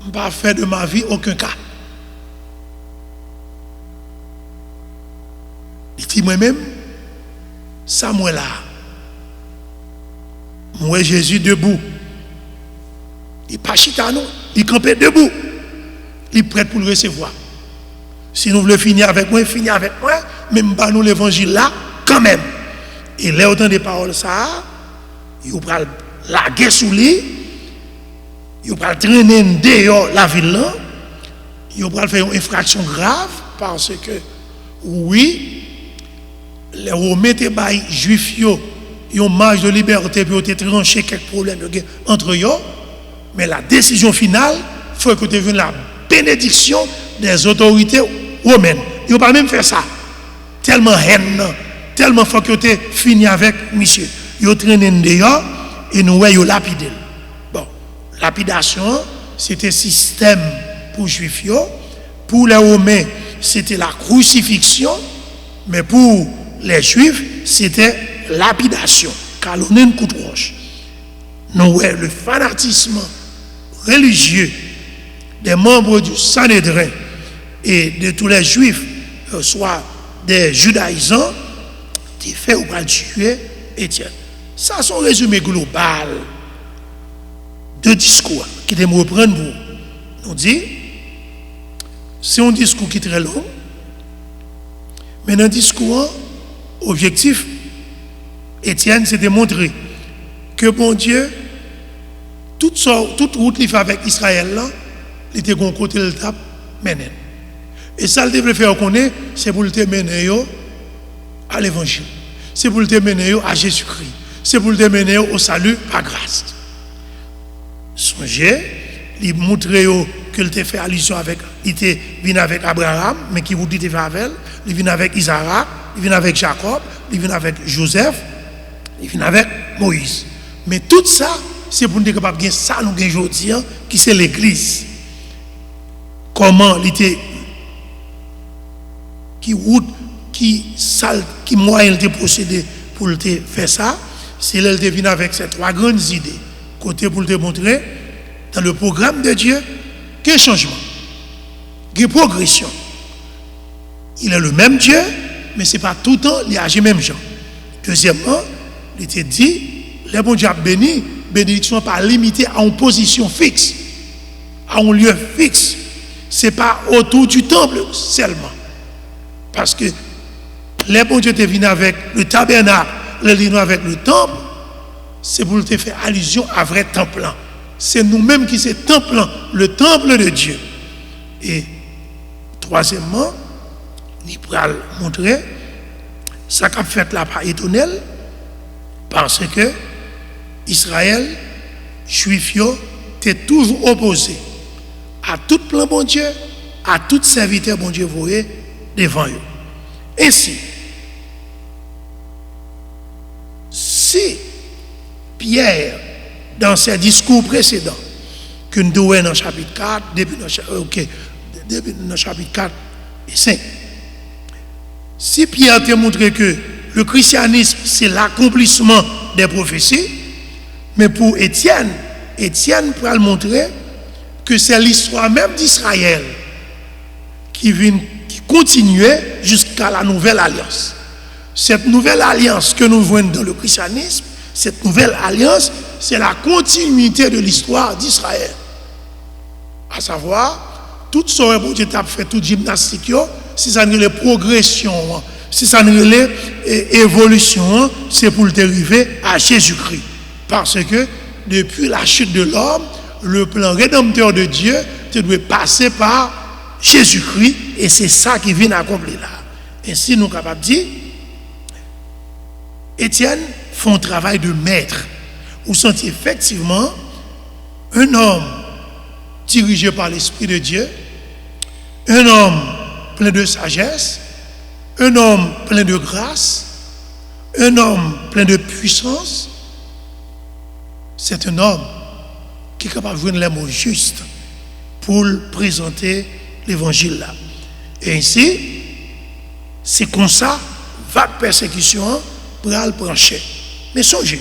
je ne vais pas faire de ma vie aucun cas. Il dit moi-même, Samuel là, moi Jésus debout. Il n'est pas chita non, il campait debout. Il est prêt pour le recevoir. Si nous voulons finir avec moi, même pas nous l'évangile là, quand même. Et là, autant de paroles ça, il va laguer sous lui, il va traîner dehors la ville là, il va faire une infraction grave parce que, oui, les Romains étaient baillés juifs, ils ont marge de liberté pour trancher quelques problèmes entre eux, mais la décision finale, il faut que tu viennes la bénédiction des autorités romaines. Ils n'ont pas même fait ça. Tellement haine, tellement fort que tu fini avec monsieur. Ils ont traîné dehors et nous avons lapidé. Bon, lapidation, c'était un système pour les juifs. Pour les Romains, c'était la crucifixion. Mais pour les juifs, c'était lapidation. Car on a une coup de roche. Nous avons le fanatisme religieux des membres du Sanhédrin et de tous les juifs, soit des judaïsants, qui fait ou pas tuer Étienne. Ça, c'est un résumé global de discours qui me reprendre pour nous dire, c'est un discours qui est très long, mais dans le discours, objectif, Étienne s'est démontré que bon Dieu, toute route qu'il fait avec Israël, là, il était de côté le tape, mener. Et ça, le devait faire connaître, c'est pour le mener à l'évangile. C'est pour le mener à Jésus-Christ. C'est pour le mener au salut par grâce. Songez, il montre qu'il te fait allusion avec, il était venu avec Abraham, mais qui vous dit qu'il fait avec, il vient avec Isaac, il vient avec Jacob, il vient avec Joseph, il vient avec Moïse. Mais tout ça, c'est pour nous dire que ça nous gagne aujourd'hui, qui c'est l'Église. Comment il était, qui route, qui salle, qui moyen il était procédé pour te faire ça, c'est là qu'il est venu avec ces 3 grandes idées. Côté pour te montrer, dans le programme de Dieu, qu'il y a changement, qu'il y a progression. Il est le même Dieu, mais ce n'est pas tout le temps, il agit même gens. Deuxièmement, il était dit, les bons dieux bénis, bénédiction pas limitée à une position fixe, à un lieu fixe. Ce n'est pas autour du temple seulement. Parce que les bons dieux étaient venus avec le tabernacle, les lignes avec le temple, c'est pour te faire allusion à vrai temple. C'est nous-mêmes qui sommes temple, le temple de Dieu. Et Troisièmement, il va montrer ça qu'a fait là pas étonné parce que Israël, Juif, était toujours opposé à tout plan bon Dieu, à tout serviteur bon Dieu voué devant eux. Ainsi, si Pierre, dans ses discours précédents, que nous devons dans le chapitre 4, depuis dans le chapitre 4 et 5, si Pierre t'a montré que le christianisme, c'est l'accomplissement des prophéties, mais pour Étienne pourra le montrer que c'est l'histoire même d'Israël qui continuait jusqu'à la nouvelle alliance. Cette nouvelle alliance que nous voyons dans le christianisme, cette nouvelle alliance, c'est la continuité de l'histoire d'Israël. À savoir, tout ce que Dieu a fait, toute gymnastique, si ça n'est pas progression, si ça n'est pas évolution, c'est pour arriver à Jésus-Christ. Parce que depuis la chute de l'homme, le plan rédempteur de Dieu doit passer par Jésus-Christ et c'est ça qui vient accomplir là. Ainsi, nous sommes capables de dire, Étienne fait un travail de maître. Vous sentez effectivement un homme dirigé par l'Esprit de Dieu, un homme plein de sagesse, un homme plein de grâce, un homme plein de puissance. C'est un homme qui est capable de jouer les mots justes pour présenter l'évangile là. Et ainsi, c'est comme ça, vague persécution pour le brancher. Mais songez,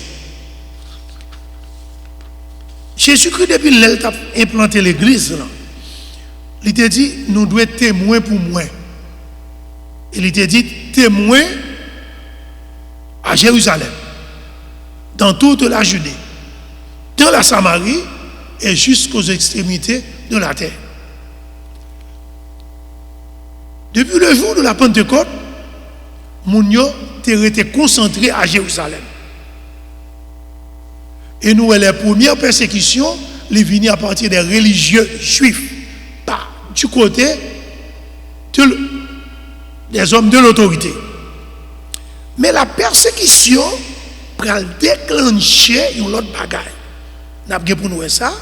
Jésus-Christ, depuis qu'il a implanté l'église, il t'a dit, nous devons être témoins pour moi. Il t'a dit, témoins à Jérusalem, dans toute la Judée, dans la Samarie et jusqu'aux extrémités de la terre. Depuis le jour de la Pentecôte, Mounio était concentré à Jérusalem. Et nous, les premières persécutions, les venaient à partir des religieux juifs, pas du côté des hommes de l'autorité. Mais la persécution va déclencher une autre bagaille. Nous avons pour nous ça,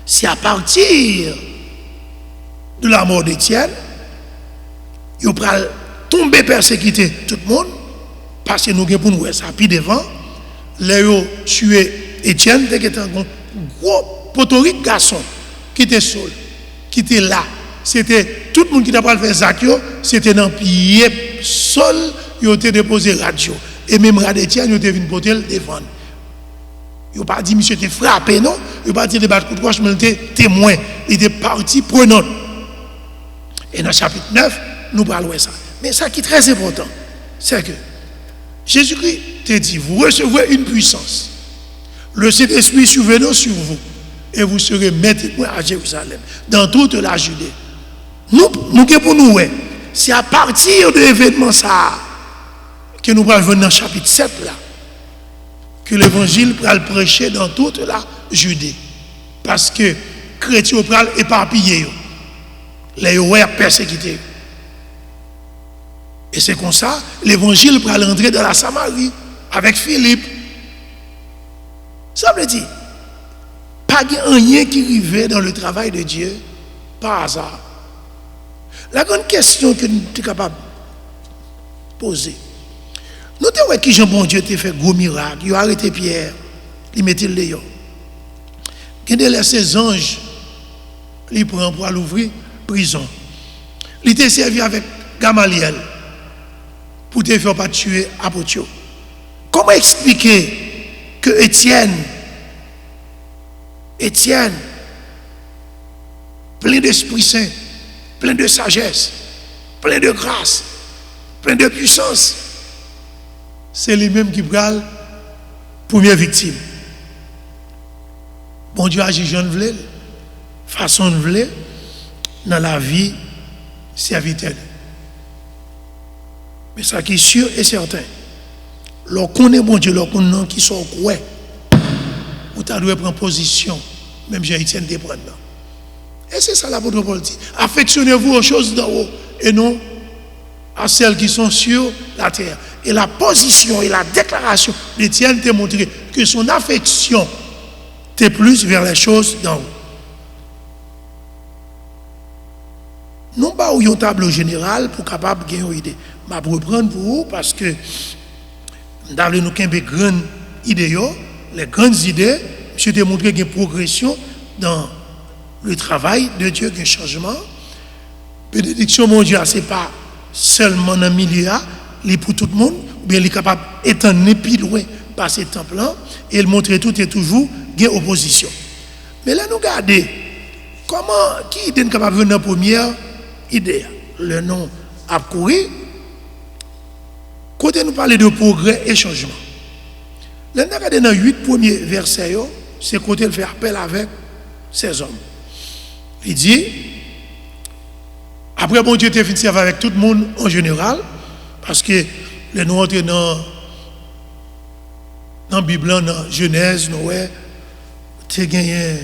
c'est à partir de la mort d'Étienne, il va tomber persécuter tout le monde, parce que nous avons pour nous ça, puis devant, les ont tué Étienne, qui était un gros potorique garçon, qui était seul, qui était là. C'était tout le monde qui n'a pas fait Zakio, c'était dans le pied sol, il a déposé radio. Et même Radio Étienne, il a venu porter le défendre. Il n'a pas dit, monsieur, était frappé, non? Il n'a pas dit, débattre contre moi, mais il était témoin. Il était partie prenante. Et dans le chapitre 9, nous parlons de ça. Mais ça qui est très important, c'est que Jésus-Christ t'a dit, vous recevrez une puissance. Le Saint-Esprit survenant sur vous. Et vous serez maîtres à Jérusalem, dans toute la Judée. Nous pour nous, c'est à partir de l'événement ça que nous allons venir dans le chapitre 7 là, que l'évangile va le prêcher dans toute la Judée. Parce que les chrétiens vont éparpiller, les persécutés. Et c'est comme ça, l'évangile va entrer dans la Samarie avec Philippe. Ça veut dire, pas rien qui arrivait dans le travail de Dieu par hasard. La grande question que nous sommes capables de poser, nous avons qui Jean bon Dieu t'a fait gros miracle, il a arrêté Pierre, il mettait le lion. Il a laissé ses anges, il prend pour l'ouvrir prison. Il était servi avec Gamaliel pour ne faire pas tuer Apotio. Comment expliquer que Étienne, plein d'Esprit Saint, plein de sagesse, plein de grâce, plein de puissance, c'est lui-même qui prend la première victime. Bon Dieu agit jeune vle, façon de vle, dans la vie serviteur. Mais ça qui est sûr et certain, lorsqu'on est bon Dieu, lorsqu'on est qui sont quoi, ou tu dois prendre position, même Jean-Étienne te prendre. Et c'est ça l'apôtre Paul dit. Affectionnez-vous aux choses d'en haut et non à celles qui sont sur la terre. Et la position et la déclaration d'Étienne t'a montré que son affection était plus vers les choses d'en haut. Non pas un tableau général pour capable de gagner une idée. Je vais reprendre pour vous parce que nous avons des grandes idées, les grandes idées. Je t'ai montré qu'il y a une progression dans le travail de Dieu, un changement. Bénédiction mondiale, ce n'est pas seulement dans le milieu, il pour tout le monde, ou bien il est capable d'étendre plus loin par ces temples-là, et il montre tout et toujours une opposition. Mais là, nous regardons comment, qui est capable de venir dans la première idée, le nom a couru. Quand nous parlons de progrès et changement, là, nous regardons dans 8 premiers versets, c'est quand il fait appel avec ces hommes. Il dit, après, bon Dieu, tu es fini avec tout le monde en général, parce que les nous entrons dans la Bible, dans Genèse, Noé, tu as gagné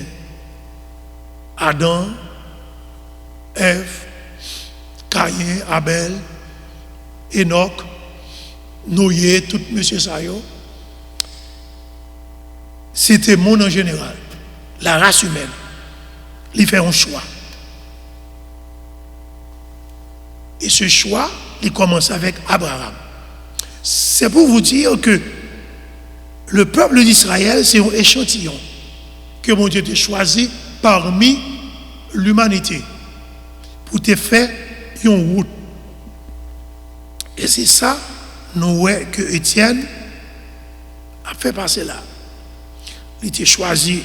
Adam, Ève, Caïn, Abel, Enoch, Noé, tout monsieur Sayo. C'était le monde en général, la race humaine. Il fait un choix. Et ce choix, il commence avec Abraham. C'est pour vous dire que le peuple d'Israël, c'est un échantillon que mon Dieu a choisi parmi l'humanité pour te faire une route. Et c'est ça, nous voyons que Étienne a fait passer là. Il était choisi,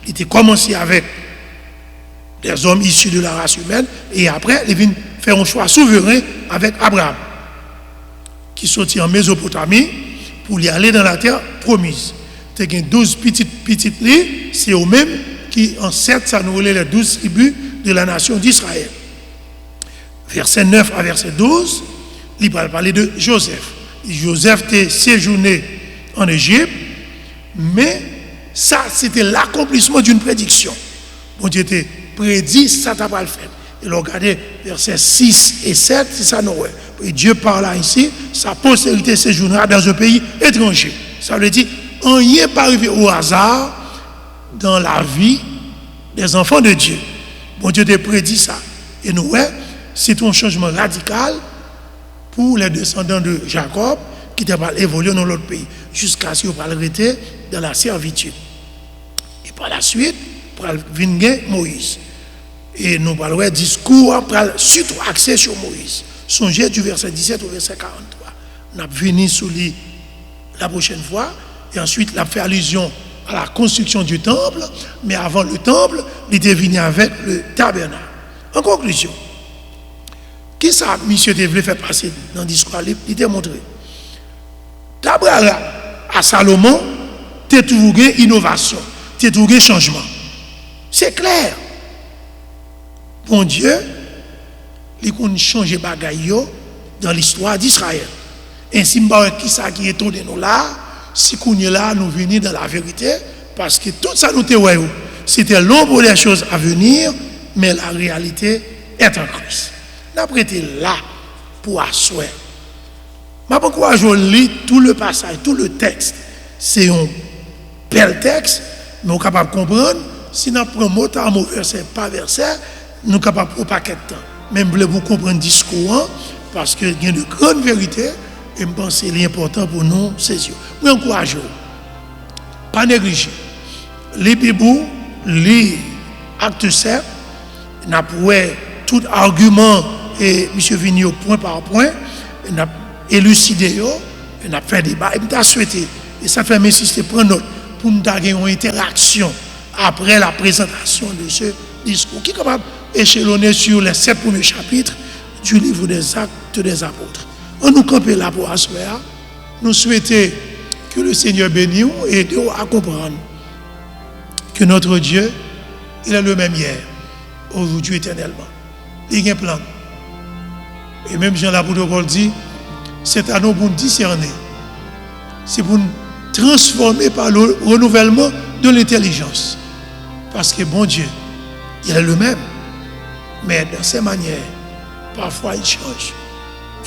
il était commencé avec des hommes issus de la race humaine, et après, il vient faire un choix souverain avec Abraham, qui sortit en Mésopotamie pour y aller dans la terre promise. Il y a 12 petites lits, c'est eux-mêmes qui, en 7, ça nous relève les 12 tribus de la nation d'Israël. Verset 9 à verset 12, il va parler de Joseph. Joseph était séjourné en Égypte, mais ça, c'était l'accomplissement d'une prédiction. Bon Dieu était prédit, ça t'a pas le fait. Et regardez, versets 6 et 7, c'est ça, nous. Et Dieu parle là ici, sa postérité séjournera dans un pays étranger. Ça veut dire, on n'y est pas arrivé au hasard dans la vie des enfants de Dieu. Bon Dieu t'a prédit ça. Et nous, c'est un changement radical pour les descendants de Jacob qui t'a pas évolué dans l'autre pays, jusqu'à ce qu'ils va arrêter dans la servitude. Et par la suite, pour venir Moïse. Et nous parlons discours surtout axé sur Moïse. Songez du verset 17 au verset 43. On a venu sous lui la prochaine fois, et ensuite il a fait allusion à la construction du temple, mais avant le temple, il était venu avec le tabernacle. En conclusion, qui ça, monsieur, voulait faire passer dans le discours, il t'a montré. D'Abraham à Salomon, tu as trouvé innovation, tu as trouvé changement. C'est clair. Bon Dieu, il a changé de bagaille dans l'histoire d'Israël. Ainsi, qui ça qui est tourné nous là, si nous est là, nous venons dans la vérité, parce que tout ça nous était c'était l'ombre des choses à venir, mais la réalité est en Christ. Nous avons été là pour asseoir. Je encourage à lire tout le passage, tout le texte. C'est un bel texte, mais on est capable de comprendre. Si nous prenons mot à mot, verset par verset, nous sommes capables de paquet de temps. Même vous comprendre le discours, parce qu'il y a de grandes vérités, et je pense que c'est important pour nous saisir. Je encourage pas négliger. Les Bibles, les actes 7, nous avons tout argument, et M. Vigneault, point par point, nous avons élucidé, nous avons fait débat, et nous avons souhaité, et ça fait m'insister, prendre note, pour nous avoir une interaction après la présentation de ce discours, qui est capable d'échelonner sur les 7 premiers chapitres du livre des Actes des Apôtres. On nous campe là pour asseoir. Nous souhaitons que le Seigneur bénisse et aide à comprendre que notre Dieu, il est le même hier, aujourd'hui éternellement. Il y a un plan. Et même Jean l'apôtre Paul dit, c'est à nous pour nous discerner. C'est pour nous transformer par le renouvellement de l'intelligence. Parce que bon Dieu, il est le même mais dans ses manières, parfois il change.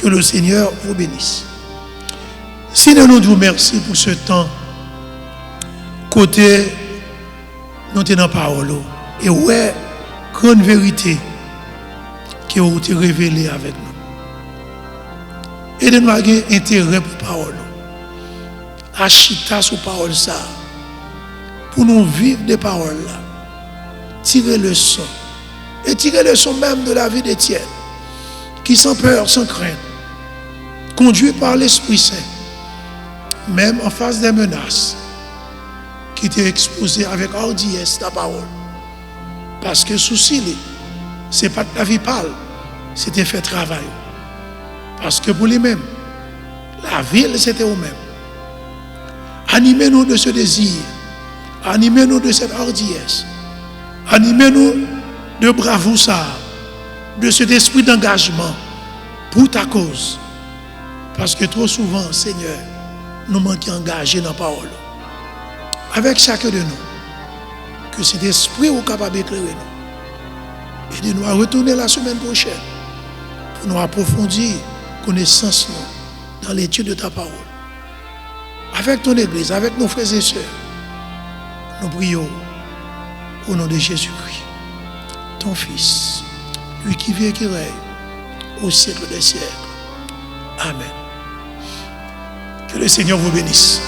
Que le Seigneur vous bénisse. Seigneur, nous vous remercions pour ce temps. Côté, nous tenons parole. Et ouais, grande vérité qui a été révélée avec nous. Et de nous avoir intérêt pour parole. Achita sur parole ça. Pour nous vivre des paroles là. Tirer le son. Et tirer le son même de la vie d'Étienne. Qui sans peur, sans crainte. Conduit par l'Esprit Saint. Même en face des menaces. Qui était exposé avec hardiesse la parole. Parce que souci, ce n'est pas de la vie pâle. C'était fait travail. Parce que pour lui-même, la ville, c'était eux-mêmes. Animez-nous de ce désir. Animez-nous de cette hardiesse. Animez-nous de bravoure, de cet esprit d'engagement pour ta cause. Parce que trop souvent, Seigneur, nous manquons engagés dans la parole. Avec chacun de nous, que cet esprit soit capable d'éclairer nous. Et de nous retourner la semaine prochaine pour nous approfondir connaissance dans l'étude de ta parole. Avec ton Église, avec nos frères et sœurs, nous prions au nom de Jésus-Christ, ton Fils, lui qui vit et qui règne au siècle des siècles. Amen. Que le Seigneur vous bénisse.